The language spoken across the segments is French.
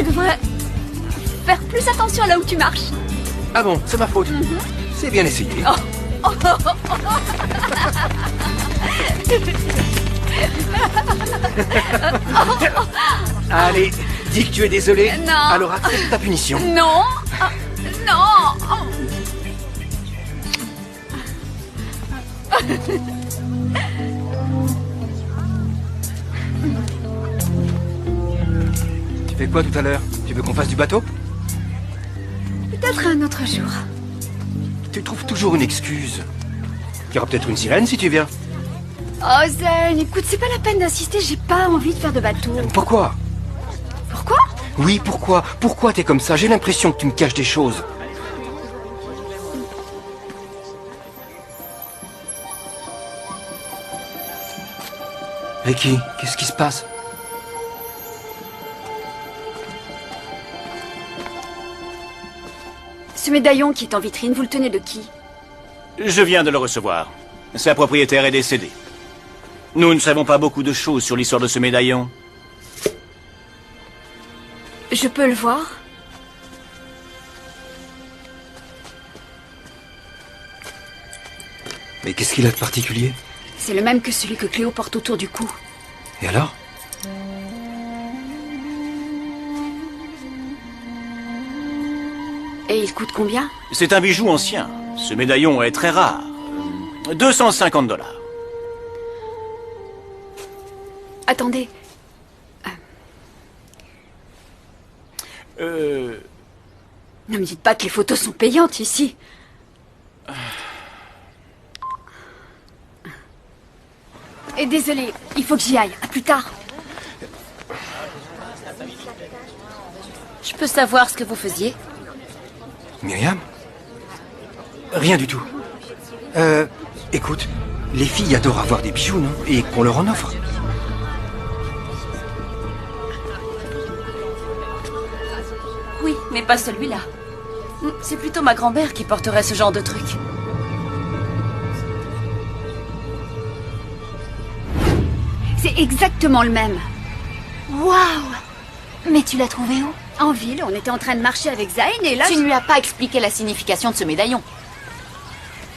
Tu devrais faire plus attention là où tu marches. Ah bon, c'est ma faute. C'est bien essayé. Allez, dis que tu es désolé. Non. Alors accepte ta punition. Non. Non. Tu fais quoi tout à l'heure? Tu veux qu'on fasse du bateau? Peut-être un autre jour. Tu trouves toujours une excuse. Il y aura peut-être une sirène si tu viens. Oh Zen, écoute, c'est pas la peine d'insister, j'ai pas envie de faire de bateau. Pourquoi? Pourquoi? Oui, pourquoi? Pourquoi t'es comme ça? J'ai l'impression que tu me caches des choses. Ricky, qu'est-ce qui se passe? Ce médaillon qui est en vitrine, vous le tenez de qui? Je viens de le recevoir. Sa propriétaire est décédée. Nous ne savons pas beaucoup de choses sur l'histoire de ce médaillon. Je peux le voir? Mais qu'est-ce qu'il a de particulier? C'est le même que celui que Cléo porte autour du cou. Et alors? Et il coûte combien? C'est un bijou ancien. Ce médaillon est très rare. 250 $. Attendez. Ne me dites pas que les photos sont payantes ici. Et désolé, il faut que j'y aille. À plus tard. Je peux savoir ce que vous faisiez? Myriam? Rien du tout. Écoute, les filles adorent avoir des bijoux, non? Et qu'on leur en offre. Oui, mais pas celui-là. C'est plutôt ma grand-mère qui porterait ce genre de truc. C'est exactement le même. Waouh! Mais tu l'as trouvé où? En ville, on était en train de marcher avec Zayn et là... Tu ne lui as pas expliqué la signification de ce médaillon.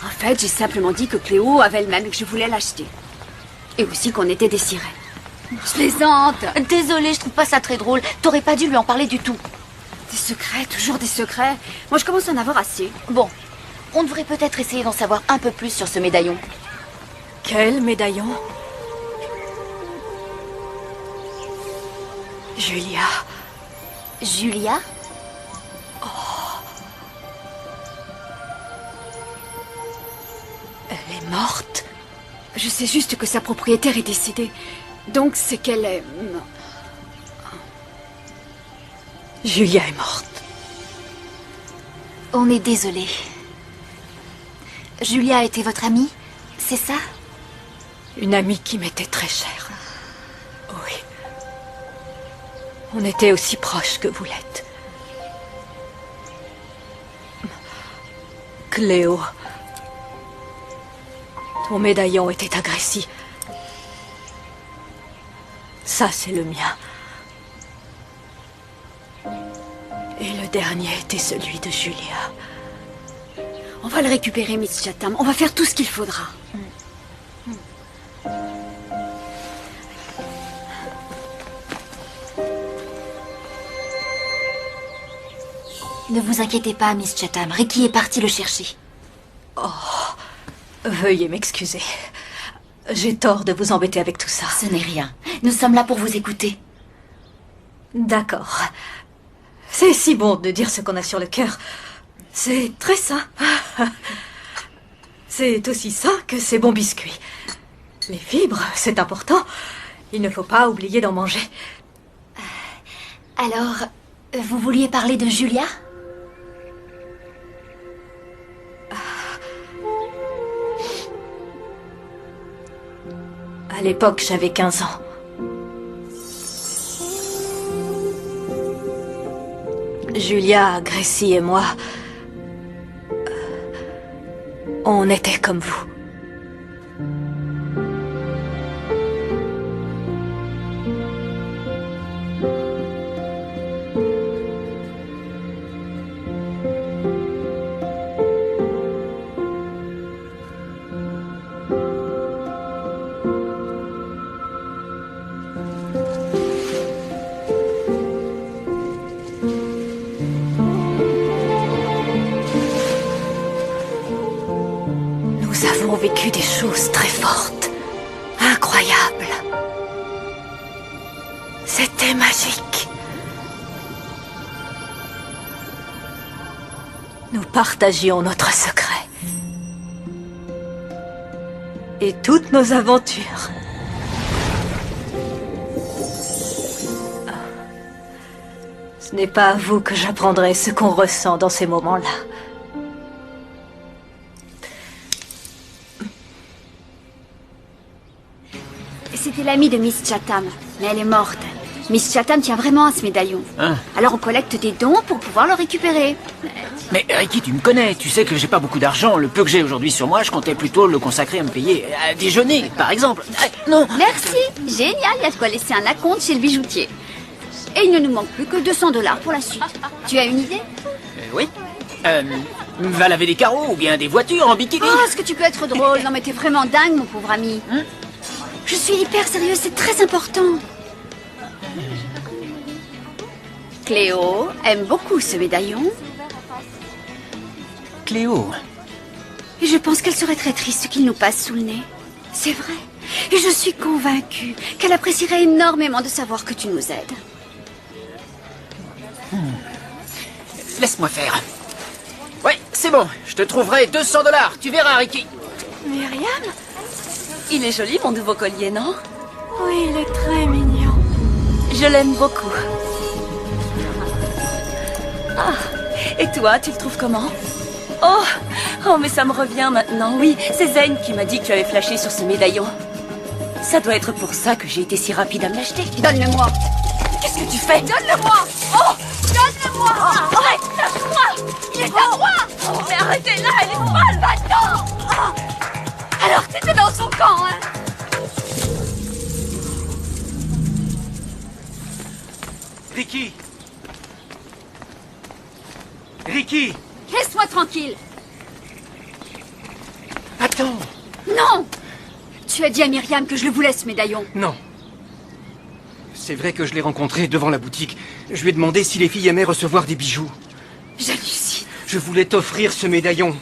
En fait, j'ai simplement dit que Cléo avait le même et que je voulais l'acheter. Et aussi qu'on était des sirènes. Je plaisante. Désolée, je trouve pas ça très drôle. T'aurais pas dû lui en parler du tout. Des secrets, toujours des secrets. Moi, je commence à en avoir assez. Bon, on devrait peut-être essayer d'en savoir un peu plus sur ce médaillon. Quel médaillon? Julia. Julia? Elle est morte? Je sais juste que sa propriétaire est décédée. Donc, c'est qu'elle est... Julia est morte. On est désolé. Julia était votre amie, c'est ça? Une amie qui m'était très chère. Oui. On était aussi proches que vous l'êtes. Cléo. Ton médaillon était agressif. Ça, c'est le mien. Et le dernier était celui de Julia. On va le récupérer, Miss Chatham. On va faire tout ce qu'il faudra. Ne vous inquiétez pas, Miss Chatham. Ricky est parti le chercher. Veuillez m'excuser. J'ai tort de vous embêter avec tout ça. Ce n'est rien. Nous sommes là pour vous écouter. D'accord. C'est si bon de dire ce qu'on a sur le cœur. C'est très sain. C'est aussi sain que ces bons biscuits. Les fibres, c'est important. Il ne faut pas oublier d'en manger. Alors, vous vouliez parler de Julia? À l'époque, j'avais 15 ans. Julia, Gracie et moi, on était comme vous. avons vécu des choses très fortes, incroyables. C'était magique. Nous partagions notre secret. Et toutes nos aventures. Ce n'est pas à vous que j'apprendrai ce qu'on ressent dans ces moments-là. C'était l'amie de Miss Chatham, mais elle est morte. Miss Chatham tient vraiment à ce médaillon. Hein? Alors on collecte des dons pour pouvoir le récupérer. Mais Ricky, tu me connais, tu sais que j'ai pas beaucoup d'argent. Le peu que j'ai aujourd'hui sur moi, je comptais plutôt le consacrer à me payer à déjeuner, par exemple. Non. Merci, génial, il y a de quoi laisser un acompte chez le bijoutier. Et il ne nous manque plus que 200 $ pour la suite. Tu as une idée? Oui. Va laver des carreaux ou bien des voitures en bikini. Oh, est-ce que tu peux être drôle? Non mais t'es vraiment dingue, mon pauvre ami. Je suis hyper sérieuse, c'est très important. Cléo aime beaucoup ce médaillon. Cléo. Et je pense qu'elle serait très triste qu'il nous passe sous le nez. C'est vrai. Et je suis convaincue qu'elle apprécierait énormément de savoir que tu nous aides. Laisse-moi faire. Ouais, c'est bon. Je te trouverai 200 $. Tu verras, Ricky. Myriam? Il est joli, mon nouveau collier, non? Oui, il est très mignon. Je l'aime beaucoup. Ah, et toi, tu le trouves comment? Oh, mais ça me revient maintenant. Oui, c'est Zane qui m'a dit que tu avais flashé sur ce médaillon. Ça doit être pour ça que j'ai été si rapide à me l'acheter. Donne-le-moi. Qu'est-ce que tu fais? Donne-le-moi. Oh, donne-le-moi. Arrête, lâche-moi. Il est à moi. Oh, mais arrêtez-la, elle est folle maintenant. Alors t'étais dans son camp, hein? Ricky! Ricky! Laisse-moi tranquille. Attends! Non! Tu as dit à Myriam que je le voulais, ce médaillon. Non. C'est vrai que je l'ai rencontré devant la boutique. Je lui ai demandé si les filles aimaient recevoir des bijoux. J'hallucine. Je voulais t'offrir ce médaillon.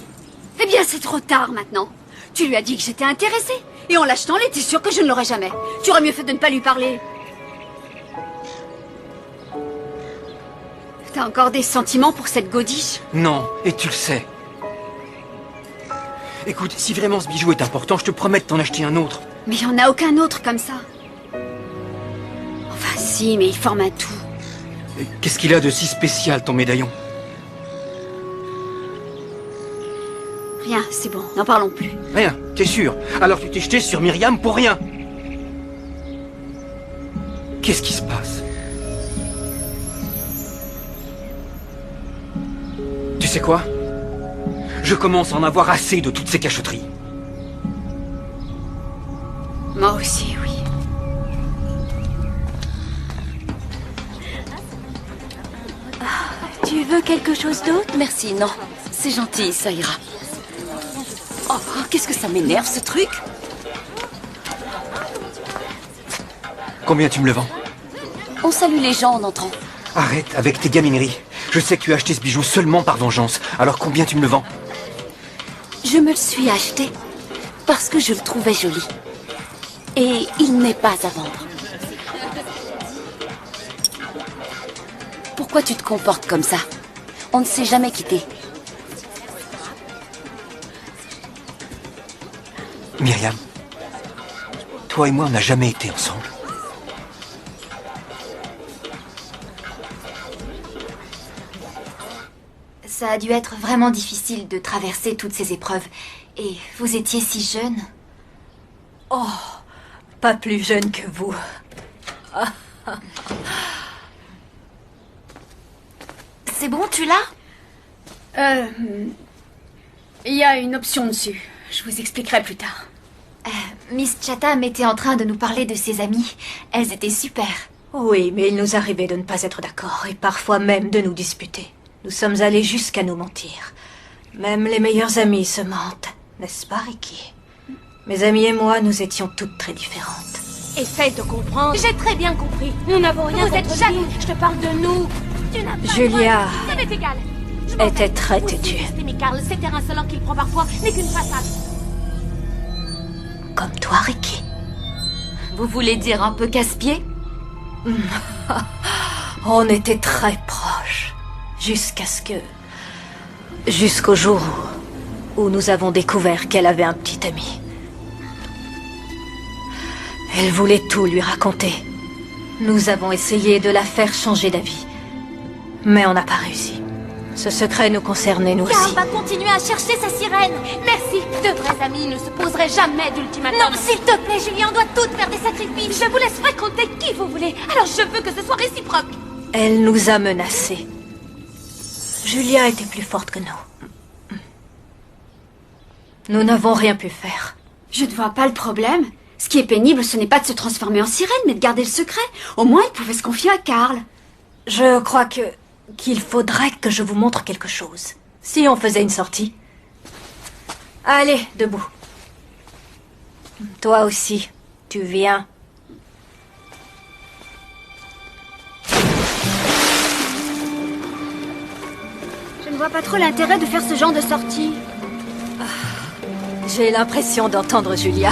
Eh bien, c'est trop tard maintenant. Tu lui as dit que j'étais intéressée. Et en l'achetant, elle était sûre que je ne l'aurais jamais. Tu aurais mieux fait de ne pas lui parler. T'as encore des sentiments pour cette godiche? Non, et tu le sais. Écoute, si vraiment ce bijou est important, je te promets de t'en acheter un autre. Mais il n'y en a aucun autre comme ça. Enfin si, mais il forme un tout. Et qu'est-ce qu'il a de si spécial, ton médaillon? Rien, c'est bon, n'en parlons plus. Rien, t'es sûr? Alors tu t'es jeté sur Myriam pour rien? Qu'est-ce qui se passe? Tu sais quoi? Je commence à en avoir assez de toutes ces cachotteries. Moi aussi, oui. Tu veux quelque chose d'autre? Merci, non. C'est gentil, ça ira. Oh, qu'est-ce que ça m'énerve, ce truc? Combien tu me le vends? On salue les gens en entrant. Arrête avec tes gamineries. Je sais que tu as acheté ce bijou seulement par vengeance. Alors combien tu me le vends? Je me le suis acheté parce que je le trouvais joli. Et il n'est pas à vendre. Pourquoi tu te comportes comme ça? On ne s'est jamais quitté. Myriam, toi et moi, on n'a jamais été ensemble. Ça a dû être vraiment difficile de traverser toutes ces épreuves. Et vous étiez si jeune. Oh, pas plus jeune que vous. C'est bon, tu l'as? Il y a une option dessus. Je vous expliquerai plus tard. Miss Chatham était en train de nous parler de ses amies. Elles étaient super. Oui, mais il nous arrivait de ne pas être d'accord, et parfois même de nous disputer. Nous sommes allés jusqu'à nous mentir. Même les meilleurs amis se mentent, n'est-ce pas, Ricky? Mes amis et moi, nous étions toutes très différentes. Essaye de comprendre. J'ai très bien compris. Nous n'avons rien contre lui. Je te parle de nous. Tu n'as pas Julia Ça m'est égal. était très têtue. Mais Carl, cet air insolent qu'il prend parfois n'est qu'une façade. Comme toi, Ricky. Vous voulez dire un peu casse-pied? On était très proches. Jusqu'au jour où nous avons découvert qu'elle avait un petit ami. Elle voulait tout lui raconter. Nous avons essayé de la faire changer d'avis. Mais on n'a pas réussi. Ce secret nous concernait, nous Carl aussi. va continuer à chercher sa sirène. Merci. De vrais amis ne se poseraient jamais d'ultimatum. Non, s'il te plaît, Julie, on doit toutes faire des sacrifices. Je vous laisse fréquenter qui vous voulez. Alors je veux que ce soit réciproque. Elle nous a menacés. Julia était plus forte que nous. Nous n'avons rien pu faire. Je ne vois pas le problème. Ce qui est pénible, ce n'est pas de se transformer en sirène, mais de garder le secret. Au moins, elle pouvait se confier à Carl. Je crois qu'il faudrait que je vous montre quelque chose. Si on faisait une sortie. Allez, debout. Toi aussi, tu viens. Je ne vois pas trop l'intérêt de faire ce genre de sortie. J'ai l'impression d'entendre Julia.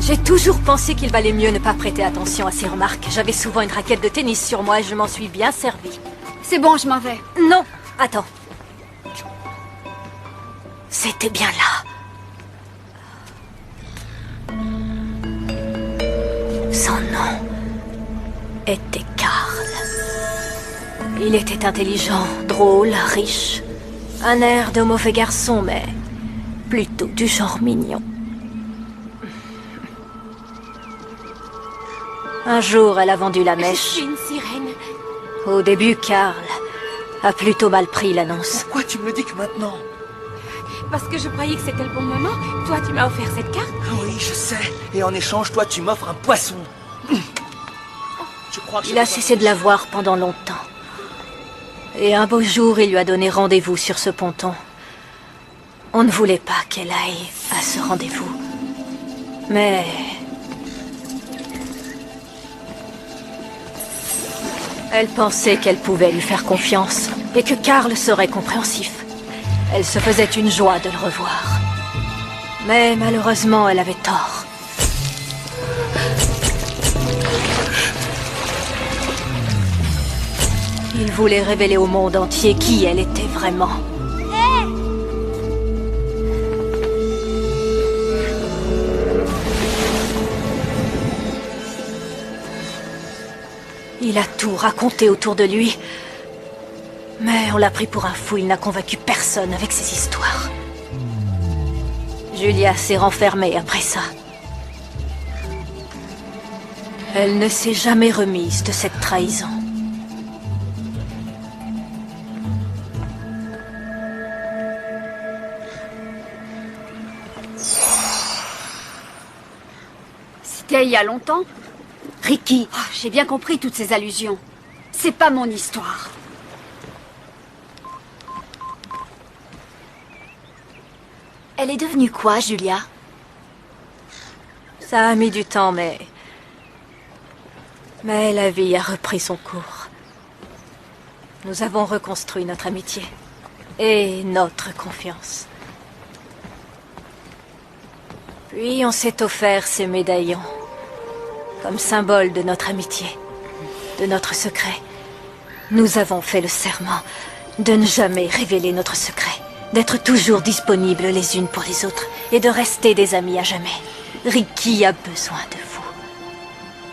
J'ai toujours pensé qu'il valait mieux ne pas prêter attention à ses remarques. J'avais souvent une raquette de tennis sur moi et je m'en suis bien servie. C'est bon, je m'en vais. Non, attends. C'était bien là. Son nom était Carl. Il était intelligent, drôle, riche. Un air de mauvais garçon, mais plutôt du genre mignon. Un jour, elle a vendu la Je mèche. suis une sirène. Au début, Carl a plutôt mal pris l'annonce. Pourquoi tu me le dis que maintenant? Parce que je croyais que c'était le bon moment. Toi, tu m'as offert cette carte. Ah oui, je sais. Et en échange, toi, tu m'offres un poisson. Je crois que Il a cessé de la voir pendant longtemps. Et un beau jour, il lui a donné rendez-vous sur ce ponton. On ne voulait pas qu'elle aille à ce rendez-vous. Mais elle pensait qu'elle pouvait lui faire confiance et que Carl serait compréhensif. Elle se faisait une joie de le revoir. Mais malheureusement, elle avait tort. Il voulait révéler au monde entier qui elle était vraiment. Il a tout raconté autour de lui. Mais on l'a pris pour un fou, il n'a convaincu personne avec ses histoires. Julia s'est renfermée après ça. Elle ne s'est jamais remise de cette trahison. C'était il y a longtemps. Ricky, Oh, j'ai bien compris toutes ces allusions. C'est pas mon histoire. elle est devenue quoi, Julia? Ça a mis du temps, mais la vie a repris son cours. Nous avons reconstruit notre amitié et notre confiance. Puis on s'est offert ces médaillons comme symbole de notre amitié, de notre secret. Nous avons fait le serment de ne jamais révéler notre secret, d'être toujours disponibles les unes pour les autres et de rester des amis à jamais. Ricky a besoin de vous.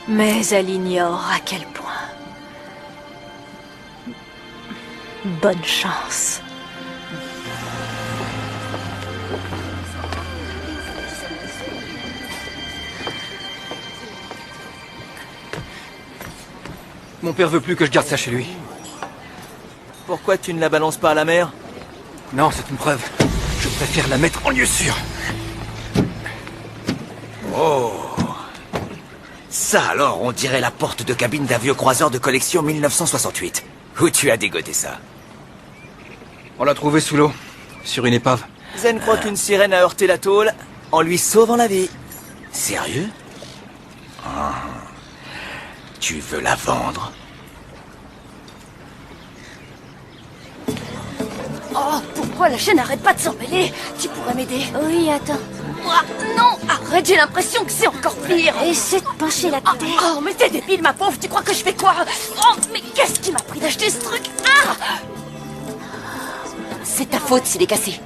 Mais elle ignore à quel point. Bonne chance. Mon père veut plus que je garde ça chez lui. Pourquoi tu ne la balances pas à la mer? Non, c'est une preuve. Je préfère la mettre en lieu sûr. Oh. Ça alors, on dirait la porte de cabine d'un vieux croiseur de collection 1968. Où tu as dégoté ça? On l'a trouvé sous l'eau, sur une épave. Zen croit qu'une sirène a heurté la tôle en lui sauvant la vie. Sérieux? Ah. Tu veux la vendre? Oh, pourquoi la chaîne n'arrête pas de s'emmêler? Tu pourrais m'aider? Oui, attends. Non, arrête, j'ai l'impression que c'est encore pire. Essaie de pencher la tête. Oh, mais t'es débile, ma pauvre, tu crois que je fais quoi? Oh, mais qu'est-ce qui m'a pris d'acheter ce truc? Ah! C'est ta faute s'il est cassé.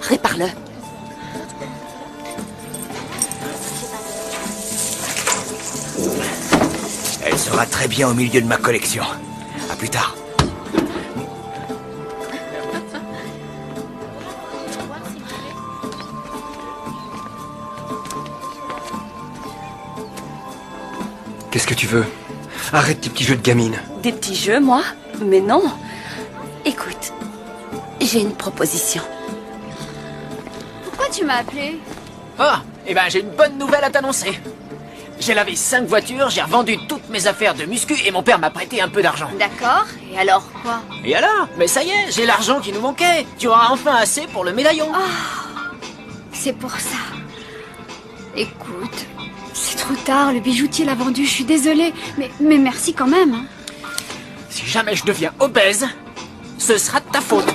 Répare-le. Elle sera très bien au milieu de ma collection. À plus tard. Qu'est-ce que tu veux? Arrête tes petits jeux de gamine. Des petits jeux, moi? Mais non. Écoute, j'ai une proposition. Pourquoi tu m'as appelé? Ah, eh ben j'ai une bonne nouvelle à t'annoncer. J'ai lavé 5 voitures, j'ai revendu toutes mes affaires de muscu et mon père m'a prêté un peu d'argent. D'accord, et alors quoi? Et alors? Mais ça y est, j'ai l'argent qui nous manquait. Tu auras enfin assez pour le médaillon. C'est pour ça. Écoute, c'est trop tard, le bijoutier l'a vendu, je suis désolée. Mais merci quand même. Hein. Si jamais je deviens obèse, ce sera de ta faute.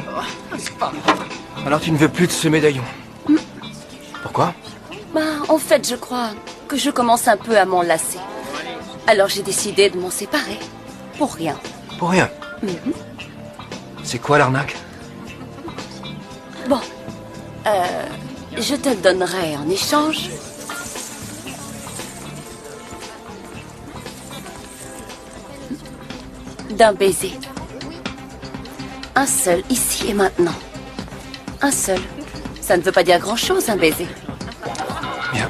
Oh, c'est pas vrai. Alors tu ne veux plus de ce médaillon? Pourquoi? Bah, en fait, je crois que je commence un peu à m'en lasser. Alors j'ai décidé de m'en séparer. Pour rien. Pour rien. C'est quoi l'arnaque? Bon, je te le donnerai en échange. D'un baiser. Un seul, ici et maintenant. Un seul. Ça ne veut pas dire grand-chose, un baiser. Bien.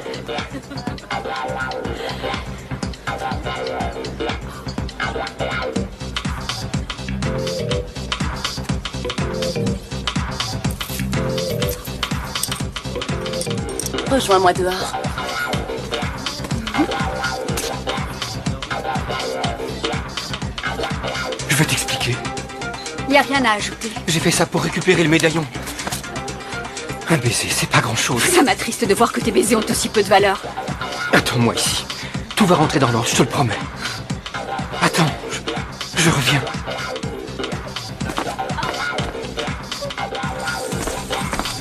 Rejoins-moi dehors. Je vais t'expliquer. Y a rien à ajouter. J'ai fait ça pour récupérer le médaillon. Un baiser, c'est pas grand-chose. Ça m'attriste de voir que tes baisers ont aussi peu de valeur. Attends-moi ici. Tout va rentrer dans l'ordre, je te le promets. Attends, je reviens.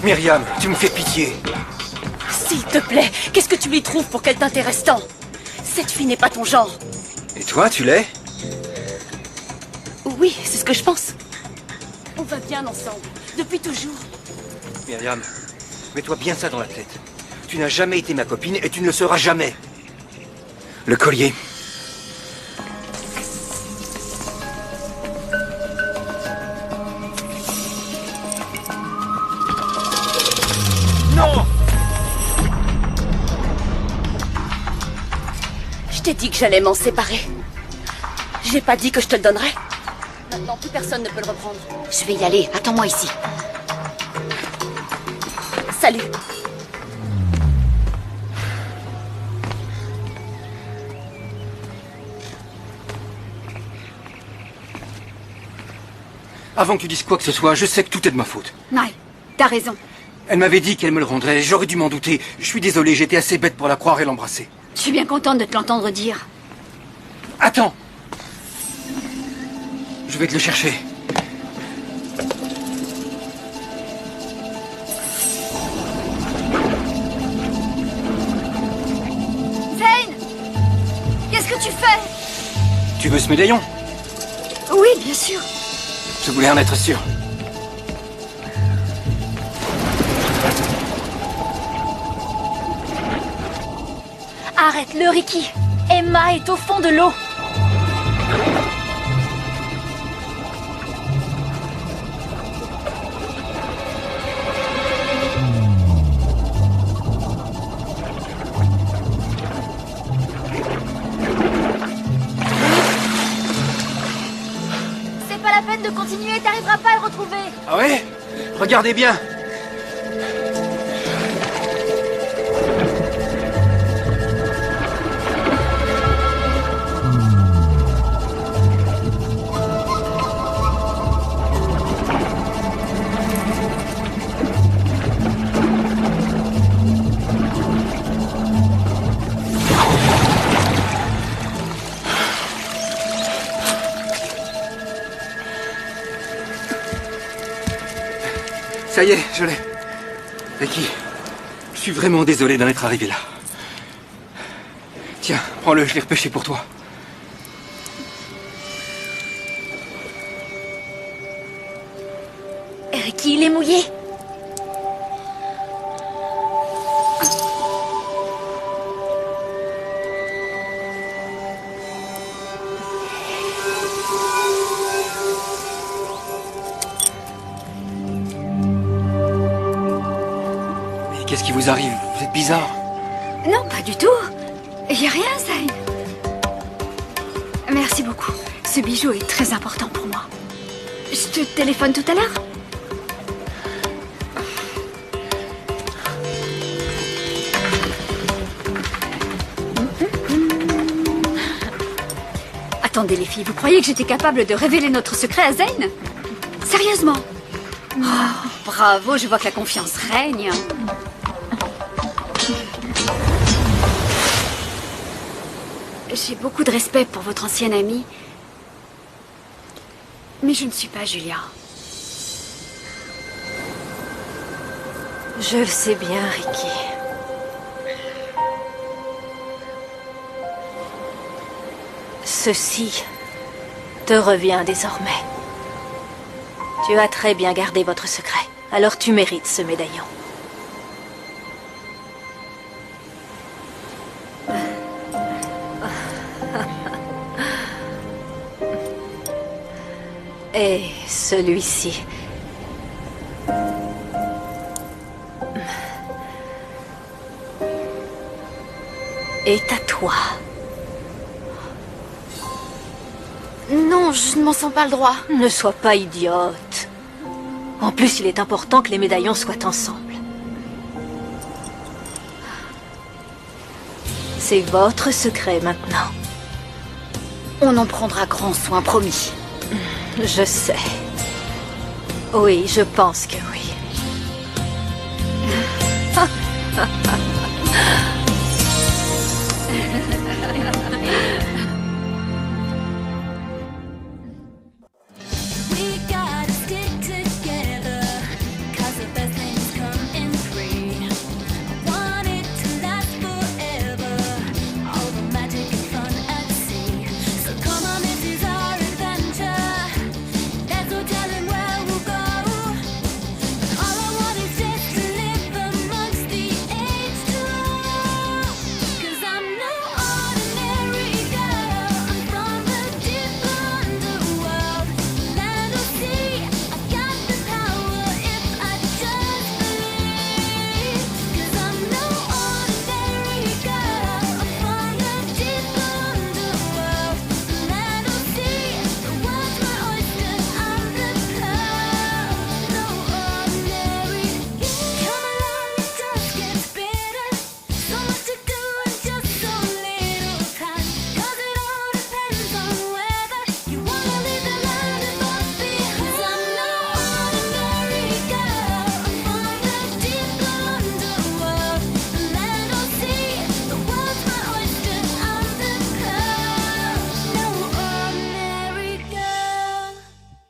Myriam, tu me fais pitié. S'il te plaît, qu'est-ce que tu lui trouves pour qu'elle t'intéresse tant? Cette fille n'est pas ton genre. Et toi, tu l'es? Oui, c'est ce que je pense. On va bien ensemble, depuis toujours. Myriam, mets-toi bien ça dans la tête. Tu n'as jamais été ma copine et tu ne le seras jamais. Le collier. Non! Je t'ai dit que j'allais m'en séparer. J'ai pas dit que je te le donnerais. Maintenant, plus personne ne peut le reprendre. Je vais y aller. Attends-moi ici. Salut. Avant que tu dises quoi que ce soit, je sais que tout est de ma faute. Ouais, t'as raison. Elle m'avait dit qu'elle me le rendrait, j'aurais dû m'en douter. Je suis désolé, j'étais assez bête pour la croire et l'embrasser. Je suis bien contente de te l'entendre dire. Attends! Je vais te le chercher. Zane! Qu'est-ce que tu fais? Tu veux ce médaillon? Oui, bien sûr. Je voulais en être sûr. Arrête-le, Ricky. Emma est au fond de l'eau. C'est pas la peine de continuer, t'arriveras pas à le retrouver. Ah ouais? Regardez bien. Ça y est, je l'ai. Ricky, Je suis vraiment désolé d'en être arrivé là. Tiens, prends-le, je l'ai repêché pour toi. Ricky, il est mouillé. Mais qu'est-ce qui vous arrive? Vous êtes bizarre. Non, pas du tout. Il n'y a rien, Zayn. Merci beaucoup. Ce bijou est très important pour moi. Je te téléphone tout à l'heure. Attendez les filles, vous croyez que j'étais capable de révéler notre secret à Zayn? Sérieusement? Oh, bravo, je vois que la confiance règne. J'ai beaucoup de respect pour votre ancienne amie. Mais je ne suis pas Julia. Je le sais bien, Ricky. Ceci te revient désormais. Tu as très bien gardé votre secret. Alors tu mérites ce médaillon. Et celui-ci. Est à toi. Non, je ne m'en sens pas le droit. Ne sois pas idiote. En plus, il est important que les médaillons soient ensemble. C'est votre secret maintenant. On en prendra grand soin, promis. Je sais. Oui, je pense que oui.